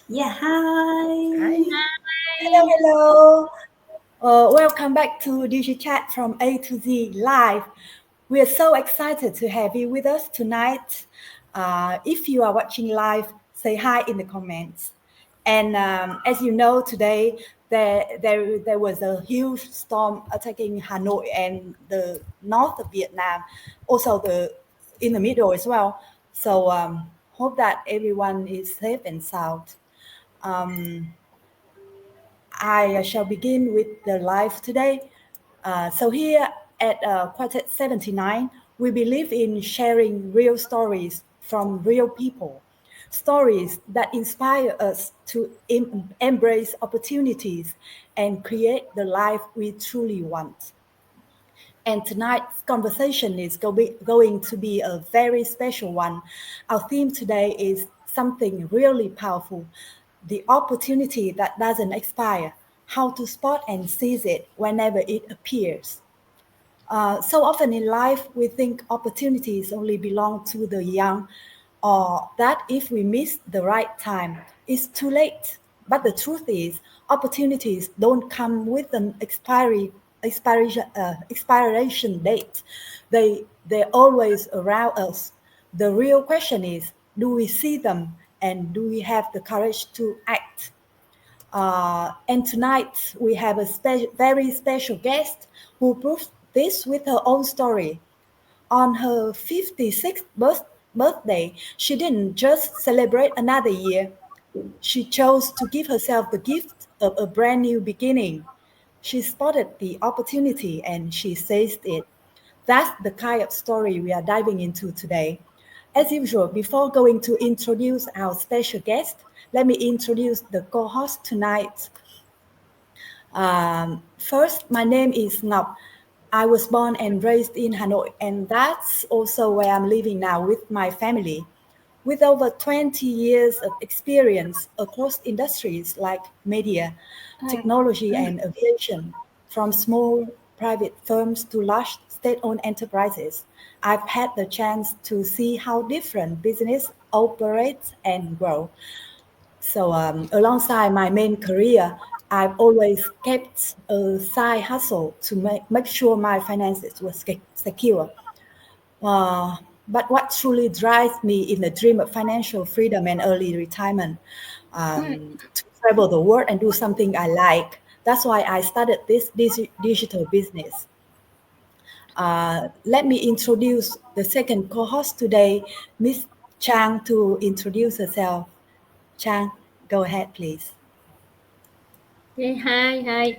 Yeah, hi. Hi. Hello, hello. Welcome back to DigiChat from A to Z live. We are so excited to have you with us tonight. If you are watching live, say hi in the comments. And as you know, today there was a huge storm attacking Hanoi and the north of Vietnam, also in the middle as well. So hope that everyone is safe and sound. Um, I shall begin with the live today. So here at Quartet 79, we believe in sharing real stories from real people, stories that inspire us to embrace opportunities and create the life we truly want. And tonight's conversation is going to be a very special one. Our theme today is something really powerful, the opportunity that doesn't expire, how to spot and seize it whenever it appears. So often in life, we think opportunities only belong to the young, or that if we miss the right time, it's too late. But the truth is, opportunities don't come with an expiration date. They're always around us. The real question is, do we see them and do we have the courage to act? And tonight we have a very special guest who proves this with her own story. On her 56th birthday, she didn't just celebrate another year, she chose to give herself the gift of a brand new beginning. She spotted the opportunity and she seized it. That's the kind of story we are diving into today. As usual, before going to introduce our special guest, let me introduce the co host tonight. First, my name is Ngọc. I was born and raised in Hanoi, and that's also where I'm living now with my family. With over 20 years of experience across industries like media, technology, and aviation, from small private firms to large state owned enterprises, I've had the chance to see how different business operates and grow. So, alongside my main career, I've always kept a side hustle to make sure my finances were secure. Uh, but what truly drives me is the dream of financial freedom and early retirement, to travel the world and do something I like. That's why I started this digital business. Let me introduce the second co-host today, Miss Chang, to introduce herself. Chang, go ahead, please. Okay, hi.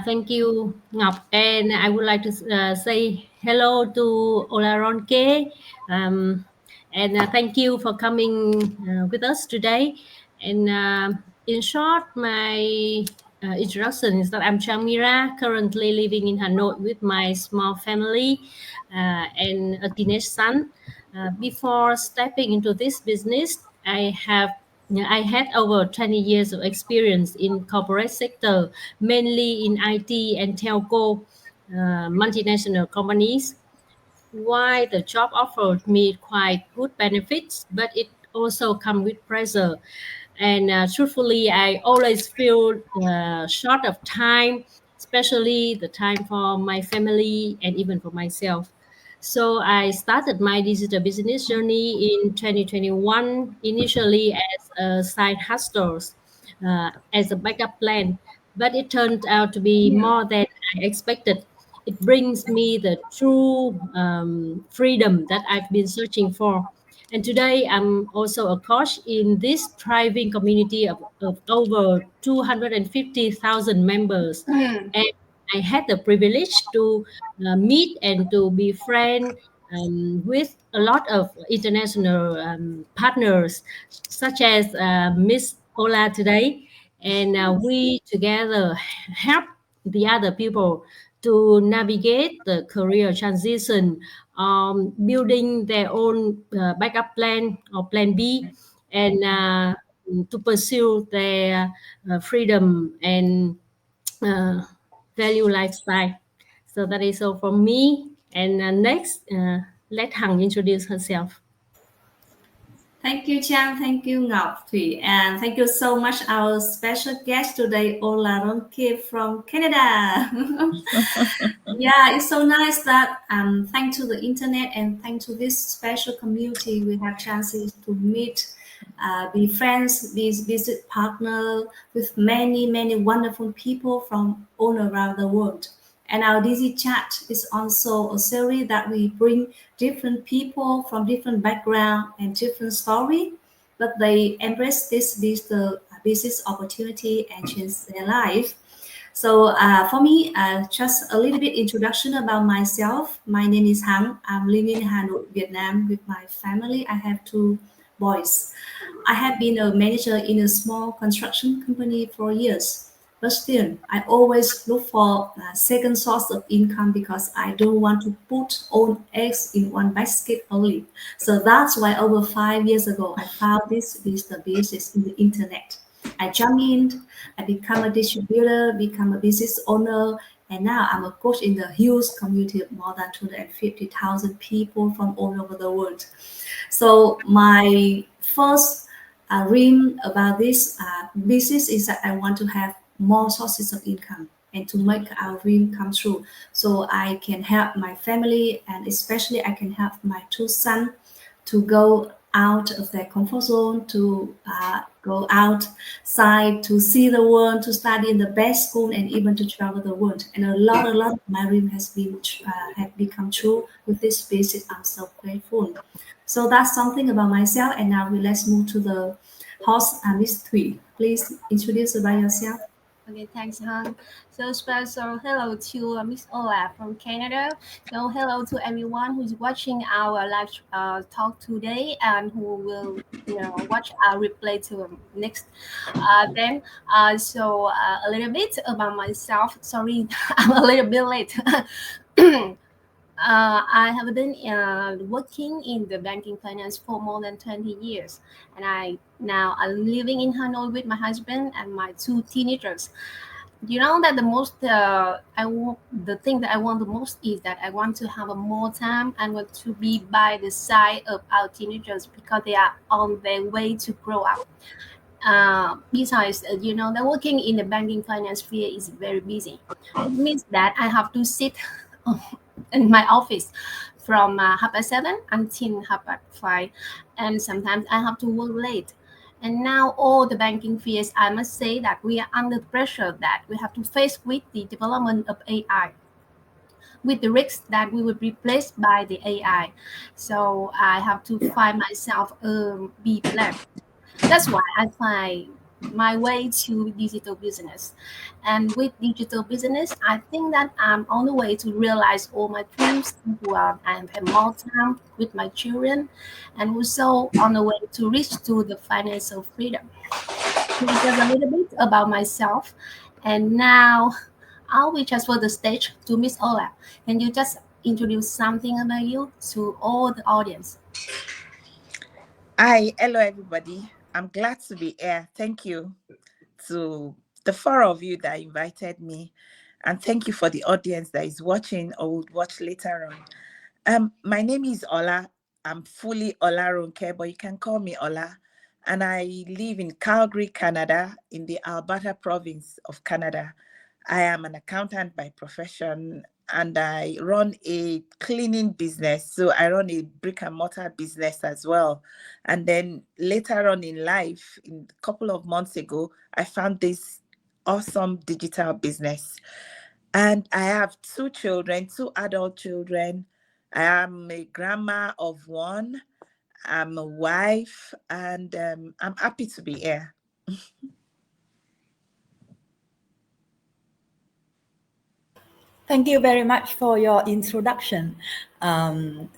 Thank you, Ngọc. And I would like to say hello to Olaronke. And thank you for coming with us today. And in short, my introduction is that I'm Chang Mira, currently living in Hanoi with my small family and a teenage son. Before stepping into this business, I had over 20 years of experience in corporate sector, mainly in IT and telco, multinational companies. While the job offered me quite good benefits, but it also come with pressure. And truthfully, I always feel short of time, especially the time for my family and even for myself. So I started my digital business journey in 2021, initially as a side hustle, as a backup plan, but it turned out to be more than I expected. It brings me the true freedom that I've been searching for. And today I'm also a coach in this thriving community of over 250,000 members. And I had the privilege to meet and to be friend with a lot of international partners, such as Miss Ola today. And we together help the other people to navigate the career transition, building their own backup plan or plan B, and to pursue their freedom and uh, value lifestyle. So that is all from me. And next, let Hằng introduce herself. Thank you, Trang. Thank you, Ngọc, Thủy, and thank you so much our special guest today, Olaronke from Canada. Yeah, it's so nice that thanks to the internet and thanks to this special community, we have chances to meet, be friends, be business partner with many wonderful people from all around the world. And our DigiChat is also a series that we bring different people from different background and different story, but they embrace this digital business opportunity and change their life. So for me, just a little bit introduction about myself. My name is Han. I'm living in Hanoi, Vietnam with my family. I have two boys. I have been a manager in a small construction company for years. But still, I always look for a second source of income because I don't want to put all eggs in one basket only. So that's why over 5 years ago, I found this digital business in the internet. I jumped in, I become a distributor, become a business owner, and now I'm a coach in the huge community of more than 250,000 people from all over the world. So my first dream about this business is that I want to have more sources of income and to make our dream come true. So I can help my family and especially I can help my two sons to go out of their comfort zone, to go outside, to see the world, to study in the best school, and even to travel the world. And a lot of my dream has been have become true with this business. I'm so grateful. So that's something about myself. And now let's move to the host, Miss Thủy. Please introduce about yourself. Okay, thanks, Han. So special hello to Miss Ola from Canada. So hello to everyone who's watching our live talk today and who will watch our replay to next. Then a little bit about myself. Sorry, I'm a little bit late. I have been working in the banking finance for more than 20 years, and I'm living in Hanoi with my husband and my two teenagers. You know that the thing that I want the most is that I want to have a more time and want to be by the side of our teenagers because they are on their way to grow up. Besides, that working in the banking finance field is very busy. It means that I have to sit in my office from 7:30 until 5:30, and sometimes I have to work late. And now all the banking fields, I must say that we are under pressure that we have to face with the development of AI, with the risk that we will be replaced by the AI. So I have to find myself be planned. That's why I find my way to digital business. And with digital business, I think that I'm on the way to realize all my dreams. I have more time with my children, and also on the way to reach to the financial freedom. So just a little bit about myself. And now I will transfer the stage to Miss Ola. Can you just introduce something about you to all the audience? Hi, hello everybody. I'm glad to be here. Thank you to the four of you that invited me, and thank you for the audience that is watching or would watch later on. My name is Ola. I'm fully Olaronke, but you can call me Ola. And I live in Calgary, Canada, in the Alberta province of Canada. I am an accountant by profession and I run a cleaning business. So I run a brick and mortar business as well. And then later on in life, a couple of months ago, I found this awesome digital business. And I have two children, two adult children. I am a grandma of one. I'm a wife, and I'm happy to be here. Thank you very much for your introduction. On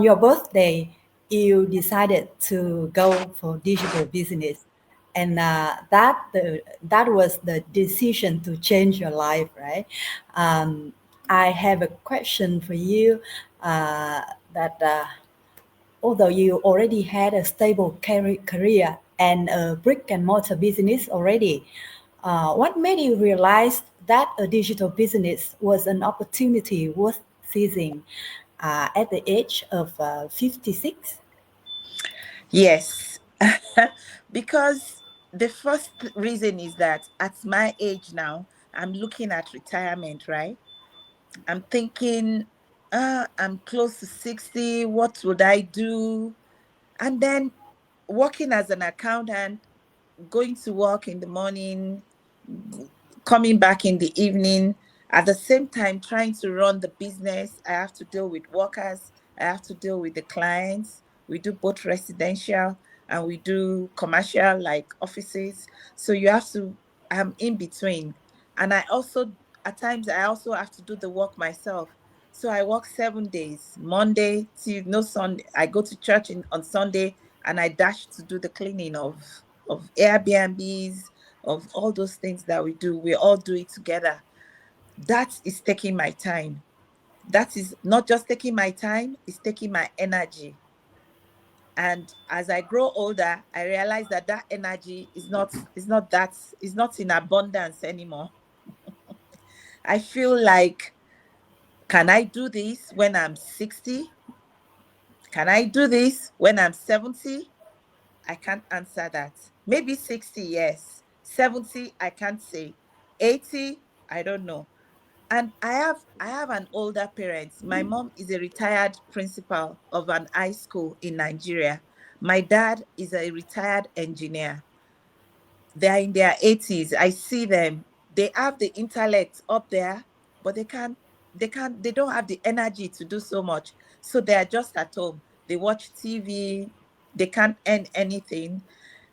your birthday, you decided to go for digital business, and that was the decision to change your life, right? I have a question for you. Although you already had a stable career and a brick and mortar business already, what made you realize that a digital business was an opportunity worth seizing at the age of 56? Yes, because the first reason is that at my age now, I'm looking at retirement, right? I'm thinking, I'm close to 60. What would I do? And then working as an accountant, going to work in the morning, coming back in the evening, at the same time trying to run the business. I have to deal with workers, I have to deal with the clients. We do both residential and we do commercial, like offices. So you have to, I'm in between. And I also, at times, I also have to do the work myself. So I work 7 days, Monday till no Sunday. I go to church on Sunday, and I dash to do the cleaning of Airbnbs, of all those things that we do. We all do it together. That is taking my time. That is not just taking my time, it's taking my energy. And as I grow older, I realize that that energy is not in abundance anymore. I feel like, can I do this when I'm 60? Can I do this when I'm 70? I can't answer that. Maybe 60, yes. 70, I can't say. 80, I don't know. And I have an older parent. My mom is a retired principal of an high school in Nigeria. My dad is a retired engineer. They're in their 80s. I see them. They have the intellect up there, but they don't have the energy to do so much. So they are just at home. They watch TV, they can't earn anything.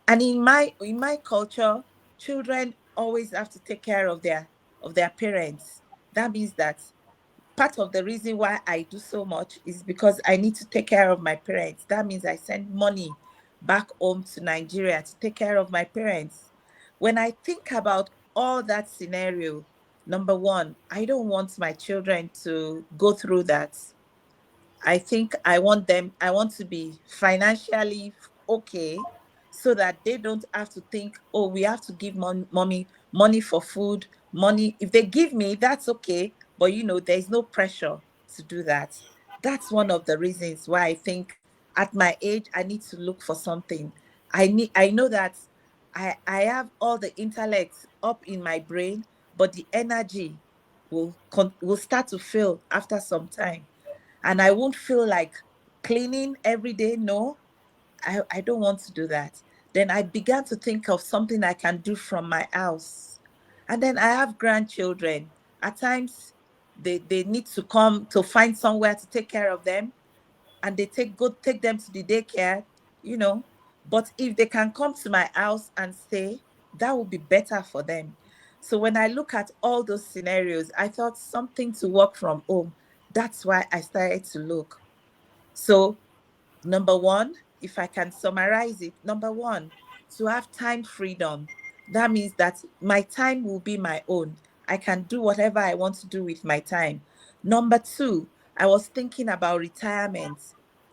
And in my culture, children always have to take care of their parents. That means that part of the reason why I do so much is because I need to take care of my parents. That means I send money back home to Nigeria to take care of my parents. When I think about all that scenario, number one, I don't want my children to go through that. I think I want to be financially okay, so that they don't have to think, oh, we have to give mommy money for food, money. If they give me, that's okay. But there's no pressure to do that. That's one of the reasons why I think at my age, I need to look for something. I know that I have all the intellect up in my brain, but the energy will start to fail after some time, and I won't feel like cleaning every day. No, I don't want to do that. Then I began to think of something I can do from my house. And then I have grandchildren. At times, they need to come to find somewhere to take care of them, and they take them to the daycare, you know. But if they can come to my house and stay, that would be better for them. So when I look at all those scenarios, I thought something to work from home. That's why I started to look. So number one, if I can summarize it, number one, to have time freedom. That means that my time will be my own. I can do whatever I want to do with my time. Number two, I was thinking about retirement.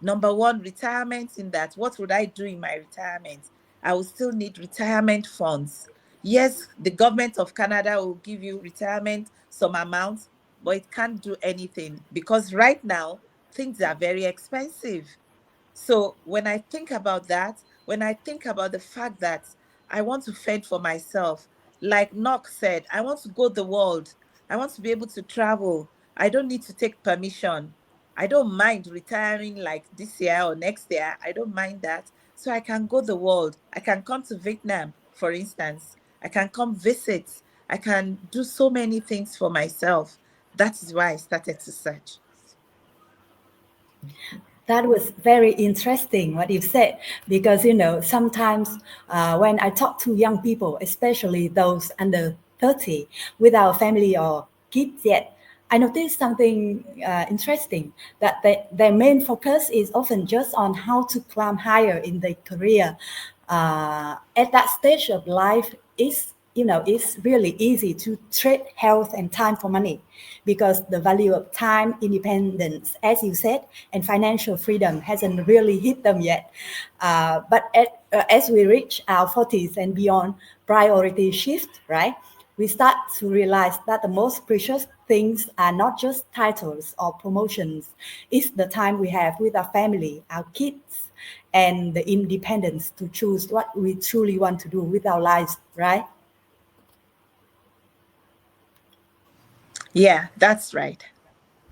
Number one, retirement, in that, what would I do in my retirement? I will still need retirement funds. Yes, the government of Canada will give you retirement, some amount, but it can't do anything because right now things are very expensive. So when I think about that, when I think about the fact that I want to fend for myself, like Knock said, I want to go the world. I want to be able to travel. I don't need to take permission. I don't mind retiring like this year or next year. I don't mind that. So I can go the world. I can come to Vietnam, for instance. I can come visit. I can do so many things for myself. That is why I started to search. That was very interesting what you said, because sometimes when I talk to young people, especially those under 30 without family or kids yet, I noticed something interesting, that their main focus is often just on how to climb higher in their career. At that stage of life, it's really easy to trade health and time for money, because the value of time, independence, as you said, and financial freedom hasn't really hit them yet. But as we reach our 40s and beyond, priorities shift, right? We start to realize that the most precious things are not just titles or promotions. It's the time we have with our family, our kids, and the independence to choose what we truly want to do with our lives, right? Yeah, that's right.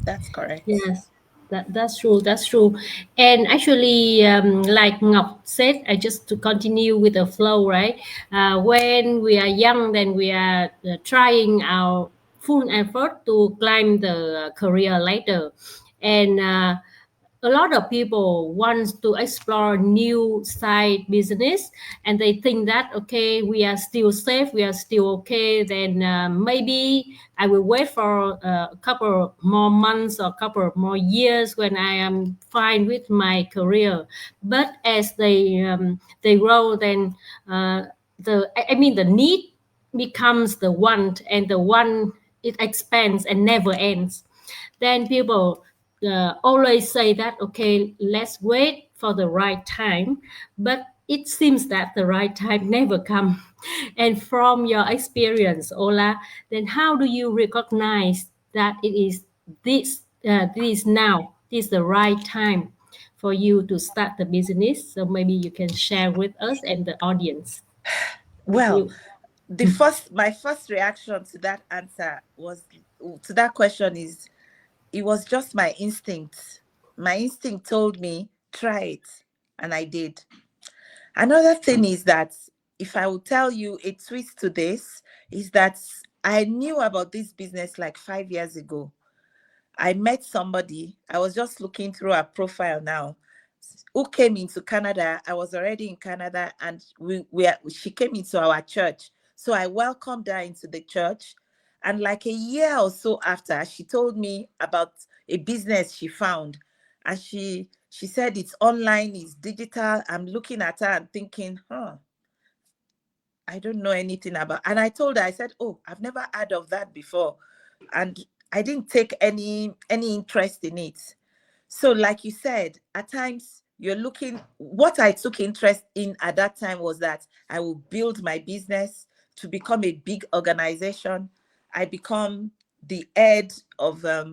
That's correct. Yes, that's true. That's true. And actually, like Ngọc said, I just to continue with the flow, right? When we are young, then we are trying our full effort to climb the career ladder, and a lot of people want to explore new side business, and they think that okay, we are still safe, we are still okay, then maybe I will wait for a couple more months or a couple more years when I am fine with my career. But as they grow, then the need becomes the want, and the want, it expands and never ends. Then people always say that okay, let's wait for the right time, but it seems that the right time never comes. And from your experience, Ola, then how do you recognize that it is this now, this the right time for you to start the business? So maybe you can share with us and the audience. Well, my first reaction to that answer was, to that question is, it was just my instinct. My instinct told me, try it. And I did. Another thing is that, if I will tell you a twist to this, is that I knew about this business like 5 years ago. I met somebody, I was just looking through her profile now, who came into Canada. I was already in Canada, and she came into our church. So I welcomed her into the church. And like a year or so after, she told me about a business she found. And she said it's online, it's digital. I'm looking at her and thinking, I don't know anything about. And I told her, I said, oh, I've never heard of that before. And I didn't take any interest in it. So like you said, at times you're looking, what I took interest in at that time was that I will build my business to become a big organization. I become the head of a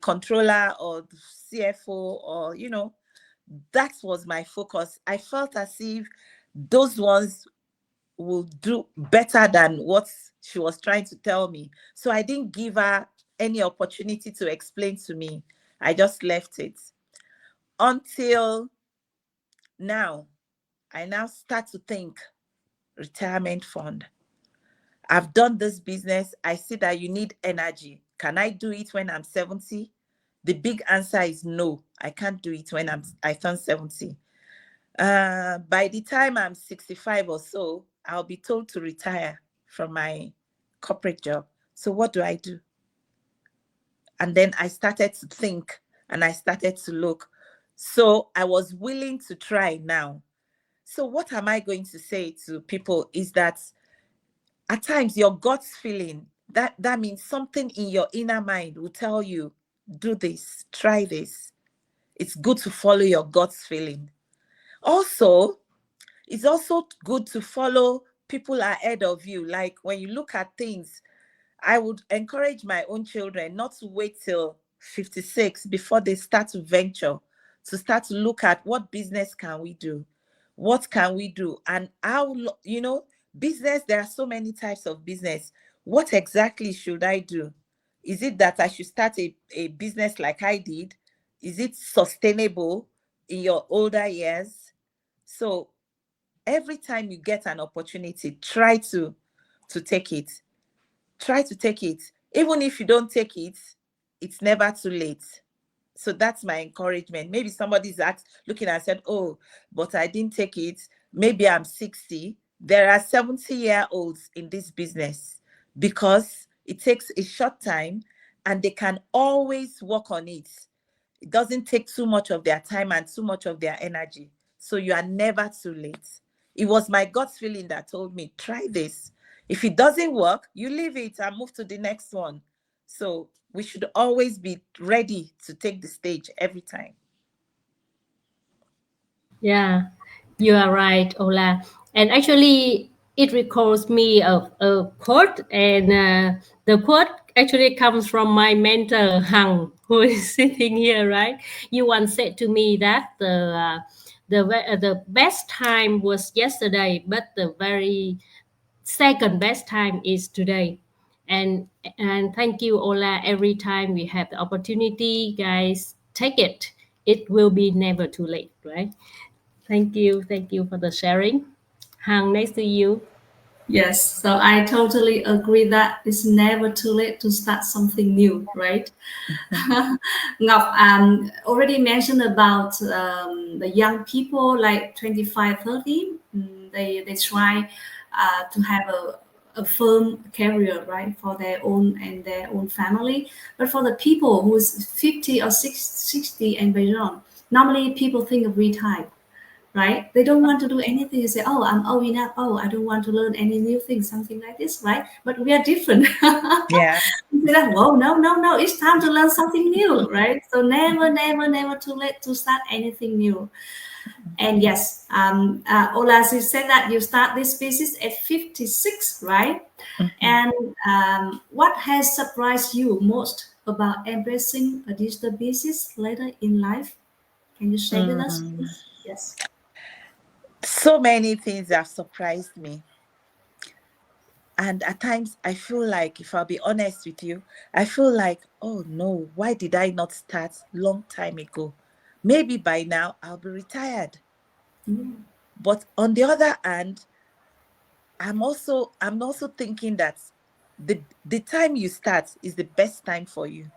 controller or CFO, or, that was my focus. I felt as if those ones will do better than what she was trying to tell me. So I didn't give her any opportunity to explain to me. I just left it. Until now, I now start to think retirement fund. I've done this business. I see that you need energy. Can I do it when I'm 70? The big answer is no. I can't do it when I turn 70. By the time I'm 65 or so, I'll be told to retire from my corporate job. So what do I do? And then I started to think, and I started to look. So I was willing to try now. So what am I going to say to people is that at times your gut's feeling, that means something in your inner mind will tell you, do this, try this. It's good to follow your gut's feeling. Also, it's also good to follow people ahead of you. Like when you look at things, I would encourage my own children not to wait till 56 before they start to venture, to start to look at what business can we do? What can we do? And how, business, there are so many types of business. What exactly should I do? Is it that I should start a business like I did? Is it sustainable in your older years? So every time you get an opportunity, try to take it. Try to take it. Even if you don't take it, it's never too late. So that's my encouragement. Maybe somebody's looking and said, oh, but I didn't take it. Maybe I'm 60. There are 70-year-olds in this business, because it takes a short time and they can always work on it. It doesn't take too much of their time and too much of their energy. So you are never too late. It was my gut feeling that told me, try this. If it doesn't work, you leave it and move to the next one. So we should always be ready to take the stage every time. Yeah, you are right, Ola. And actually, it recalls me of a quote, and the quote actually comes from my mentor, Hằng, who is sitting here, right? You once said to me that the best time was yesterday, but the very second best time is today. And thank you, Ola. Every time we have the opportunity, guys, take it. It will be never too late, right? Thank you for the sharing. Hằng, next to you. Yes, so I totally agree that it's never too late to start something new, right? Ngọc already mentioned about the young people like 25, 30. They try to have a firm career, right, for their own and their own family. But for the people who's 50 or 60 and beyond, normally people think of retire, right? They don't want to do anything. They say, oh, I'm old enough. Oh, I don't want to learn any new things, something like this, right? But we are different. Yeah. We say, whoa, no, it's time to learn something new, right? So never too late to start anything new. And yes, Ola, you said that you start this business at 56, right? And what has surprised you most about embracing a digital business later in life? Can you share with us, please? Yes. So many things have surprised me. And at times I feel like, if I'll be honest with you, I feel like, oh no, why did I not start long time ago? Maybe by now I'll be retired. But on the other hand, I'm also thinking that the time you start is the best time for you.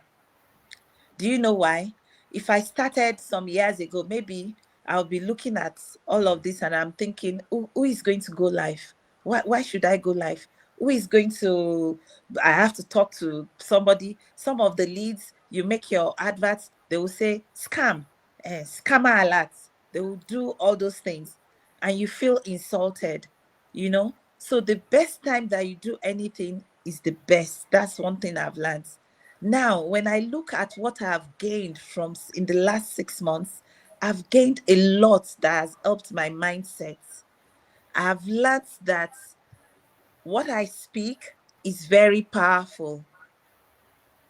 Do you know why? If I started some years ago, maybe I'll be looking at all of this and I'm thinking, who is going to go live? Why should I go live? Who is going to, I have to talk to somebody. Some of the leads, you make your adverts, they will say scam, scammer alerts. They will do all those things and you feel insulted, you know? So the best time that you do anything is the best. That's one thing I've learned. Now, when I look at what I've gained from in the last 6 months, I've gained a lot that has helped my mindset. I've learned that what I speak is very powerful.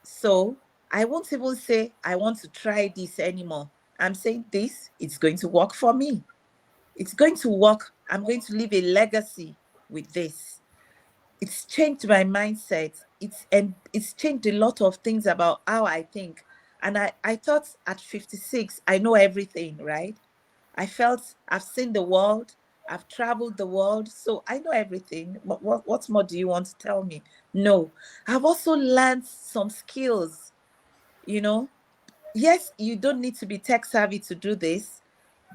So I won't even say I want to try this anymore. I'm saying this, it's going to work for me. It's going to work. I'm going to leave a legacy with this. It's changed my mindset. It's changed a lot of things about how I think. And I thought at 56, I know everything, right? I felt I've seen the world, I've traveled the world, so I know everything. What more do you want to tell me? No. I've also learned some skills, you know. Yes, you don't need to be tech savvy to do this,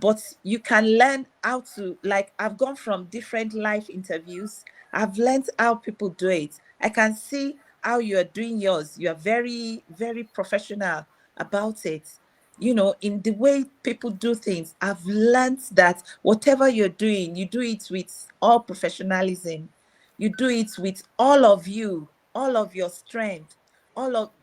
but you can learn how to, like, I've gone from different life interviews. I've learned how people do it. I can see how you are doing yours. You are very, very professional about it. You know, in the way people do things, I've learned that whatever you're doing, you do it with all professionalism. You do it with all of you, all of your strength.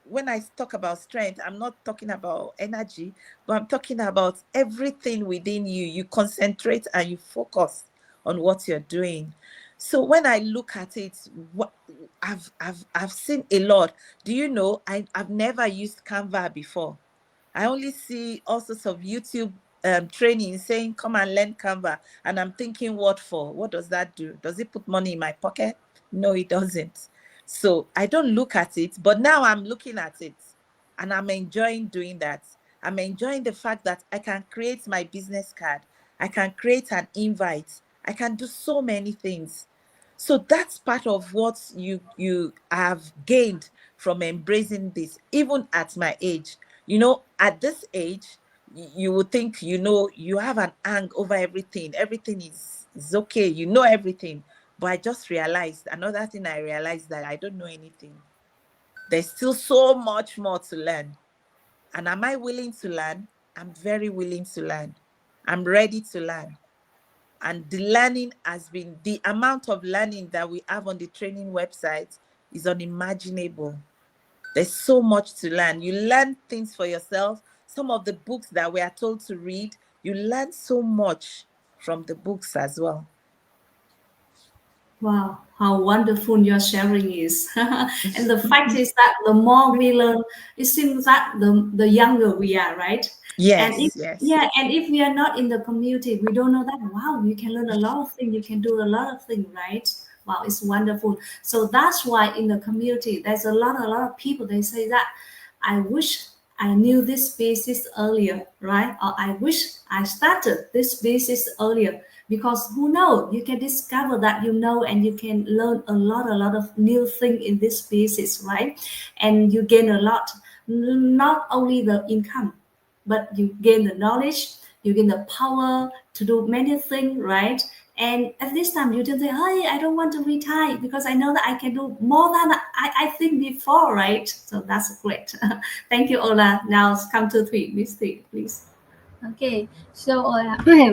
When I talk about strength, I'm not talking about energy, but I'm talking about everything within you. You concentrate and you focus on what you're doing. So when I look at it, I've seen a lot. Do you know, I've never used Canva before. I only see all sorts of YouTube training saying, come and learn Canva. And I'm thinking, what for? What does that do? Does it put money in my pocket? No, it doesn't. So I don't look at it, but now I'm looking at it and I'm enjoying doing that. I'm enjoying the fact that I can create my business card. I can create an invite. I can do so many things. So that's part of what you have gained from embracing this, even at my age. You know, at this age, you would think, you know, you have an hang over everything. Everything is okay. You know everything. But I just realized, another thing I realized, that I don't know anything. There's still so much more to learn. And am I willing to learn? I'm very willing to learn. I'm ready to learn. And the learning has been, the amount of learning that we have on the training website is unimaginable. There's so much to learn. You learn things for yourself. Some of the books that we are told to read, you learn so much from the books as well. Wow, how wonderful your sharing is. And the fact is that the more we learn, it seems that the younger we are, right? And if, Yes, yes. yeah, and if we are not in the community, we don't know that, wow, you can learn a lot of things, you can do a lot of things, right? Wow, it's wonderful. So that's why in the community, there's a lot of people, they say that, I wish I knew this basis earlier, right? Or I wish I started this basis earlier, because who knows, you can discover that you know, and you can learn a lot of new thing in this basis, right? And you gain a lot, not only the income, but you gain the knowledge, you gain the power to do many things, right? And at this time you don't say, hey, I don't want to retire, because I know that I can do more than I think before, right? So that's great. Thank you, Ola. Now come to TUČI, Miss TUČI, please. Okay, so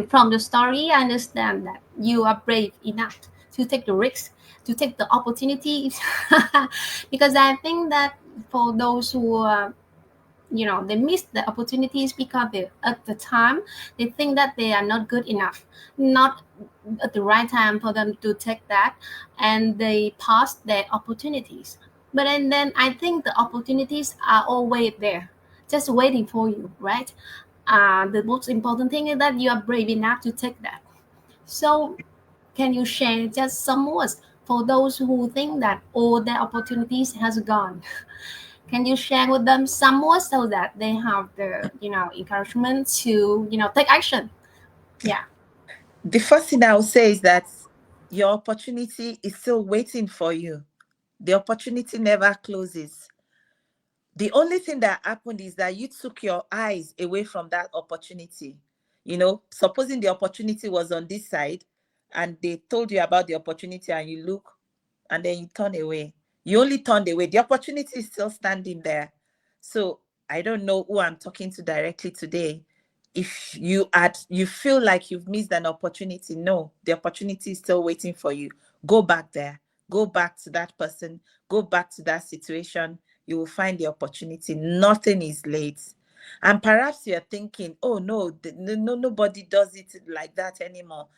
from the story, I understand that you are brave enough to take the risk, to take the opportunities, because I think that for those who they miss the opportunities because at the time they think that they are not good enough, not at the right time for them to take that, and they pass their opportunities. But then I think the opportunities are always there, just waiting for you, right? The most important thing is that you are brave enough to take that. So can you share just some words for those who think that all their opportunities has gone? Can you share with them some more so that they have the encouragement to take action? Yeah. The first thing I will say is that your opportunity is still waiting for you. The opportunity never closes. The only thing that happened is that you took your eyes away from that opportunity. Supposing the opportunity was on this side and they told you about the opportunity and you look and then you turn away. You only turned away. The opportunity is still standing there. So I don't know who I'm talking to directly today. If you feel like you've missed an opportunity, no, the opportunity is still waiting for you. Go back there. Go back to that person. Go back to that situation. You will find the opportunity. Nothing is late. And perhaps you're thinking, oh no, nobody does it like that anymore.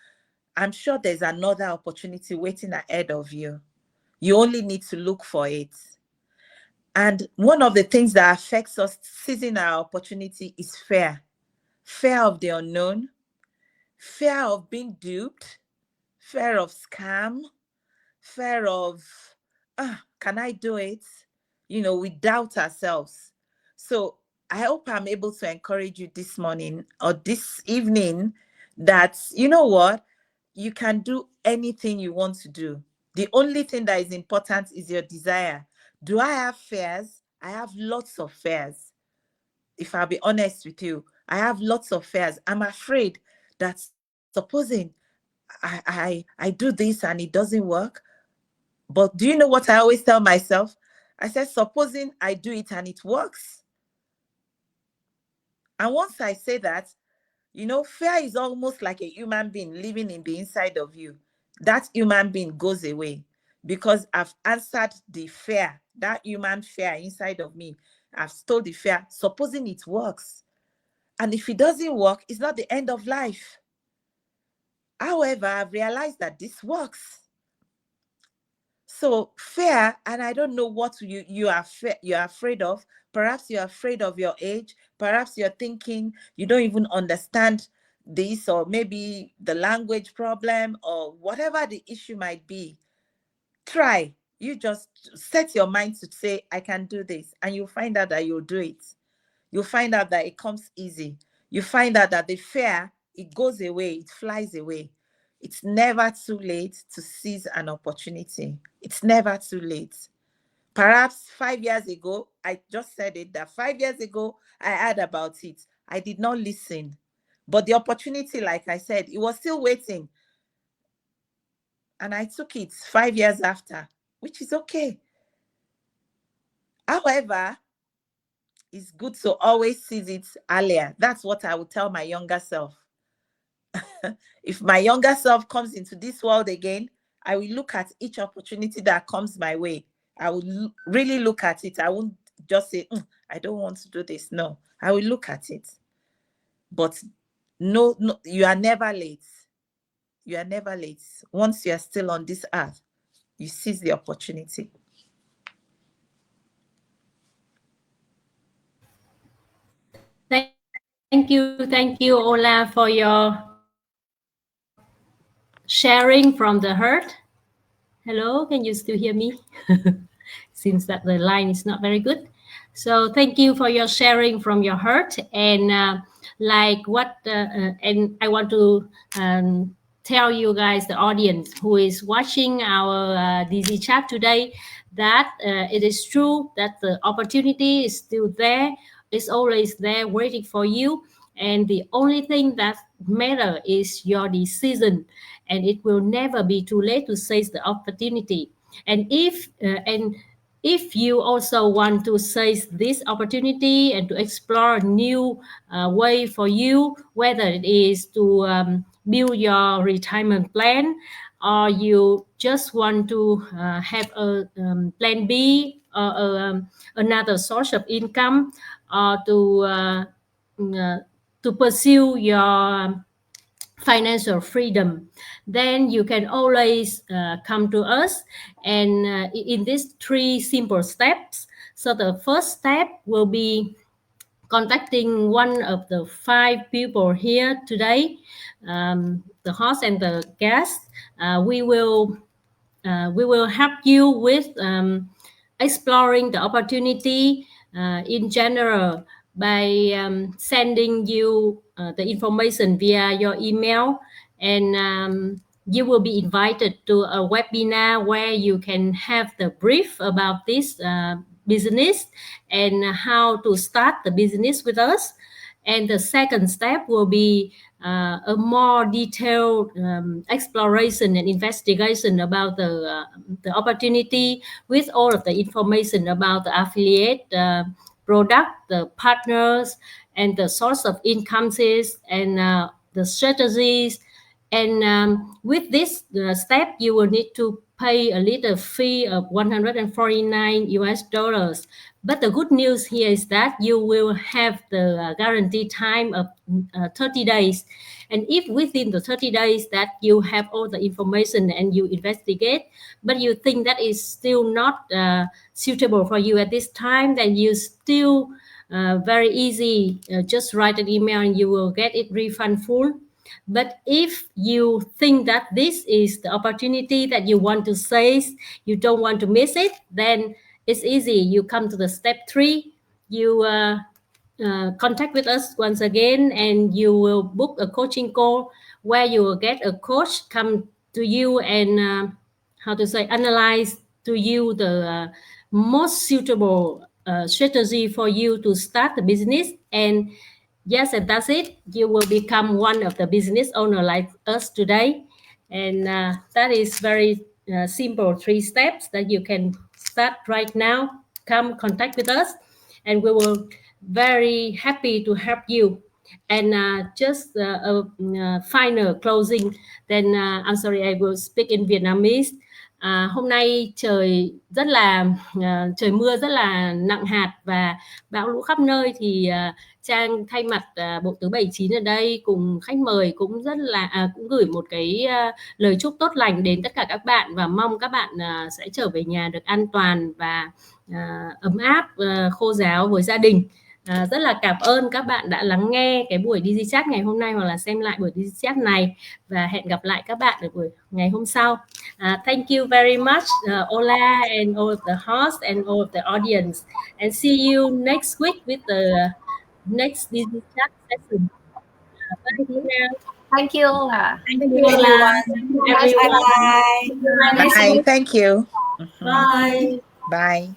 I'm sure there's another opportunity waiting ahead of you. You only need to look for it. And one of the things that affects us seizing our opportunity is fear. Fear of the unknown, fear of being duped, fear of scam, fear of, can I do it? We doubt ourselves. So I hope I'm able to encourage you this morning or this evening that, you know what, you can do anything you want to do. The only thing that is important is your desire. Do I have fears? I have lots of fears. If I'll be honest with you, I have lots of fears. I'm afraid that supposing I do this and it doesn't work. But do you know what I always tell myself? I said, supposing I do it and it works. And once I say that, fear is almost like a human being living in the inside of you. That human being goes away because I've answered the fear, that human fear inside of me. I've told the fear, supposing it works. And if it doesn't work, it's not the end of life. However, I've realized that this works. So fear, and I don't know what you're afraid of. Perhaps you're afraid of your age. Perhaps you're thinking you don't even understand this, or maybe the language problem, or whatever the issue might be. Try. You just set your mind to say, I can do this, and you'll find out that you'll do it. You'll find out that it comes easy. You find out that the fear, it goes away, it flies away. It's never too late to seize an opportunity. It's never too late. Perhaps 5 years ago, I just said it, that 5 years ago, I heard about it. I did not listen. But the opportunity, like I said, it was still waiting. And I took it 5 years after, which is okay. However, it's good to always seize it earlier. That's what I would tell my younger self. If my younger self comes into this world again, I will look at each opportunity that comes my way. I will really look at it. I won't just say, I don't want to do this. No, I will look at it. But no, you are never late. You are never late. Once you are still on this earth, you seize the opportunity. Thank you, Ola, for your sharing from the heart. Hello, can you still hear me? Seems that the line is not very good. So thank you for your sharing from your heart. And and I want to tell you guys, the audience who is watching our DigiChat today, that it is true that the opportunity is still there. It's always there waiting for you. And the only thing that matters is your decision. And it will never be too late to seize the opportunity. And if you also want to seize this opportunity and to explore a new way for you, whether it is to build your retirement plan, or you just want to have a plan B or another source of income, or to pursue your financial freedom, then you can always come to us, and in these 3 simple steps. So the first step will be contacting one of the 5 people here today, the host and the guest. We will help you with exploring the opportunity in general by sending you the information via your email, and you will be invited to a webinar where you can have the brief about this business and how to start the business with us. And the second step will be a more detailed exploration and investigation about the opportunity, with all of the information about the affiliate product, the partners, and the source of incomes, and the strategies. And with this step, you will need to pay a little fee of $149. But the good news here is that you will have the guaranteed time of 30 days. And if within the 30 days that you have all the information and you investigate, but you think that is still not suitable for you at this time, then you still very easy, just write an email and you will get it refund full. But if you think that this is the opportunity that you want to seize, you don't want to miss it, then it's easy. You come to the step 3, you contact with us once again, and you will book a coaching call where you will get a coach come to you and analyze to you the most suitable strategy for you to start the business. And yes, and that's it. You will become one of the business owner like us today. And that is very simple 3 steps that you can start right now. Come contact with us, and we will very happy to help you. And just a final closing, then I'm sorry, I will speak in Vietnamese. Hôm nay trời mưa rất là nặng hạt và bão lũ khắp nơi, thì Trang thay mặt Bộ Tứ 79 ở đây cùng khách mời cũng cũng gửi một cái lời chúc tốt lành đến tất cả các bạn, và mong các bạn sẽ trở về nhà được an toàn và ấm áp, khô ráo với gia đình. Rất là cảm ơn các bạn đã lắng nghe cái buổi DigiChat ngày hôm nay, hoặc là xem lại buổi DigiChat này, và hẹn gặp lại các bạn ở buổi ngày hôm sau. Thank you very much, Ola and all of the hosts and all of the audience, and see you next week with the next DigiChat session. Bye for now. Thank you, Ola. Thank you, everyone. Bye. Bye. Thank you. Bye. Bye.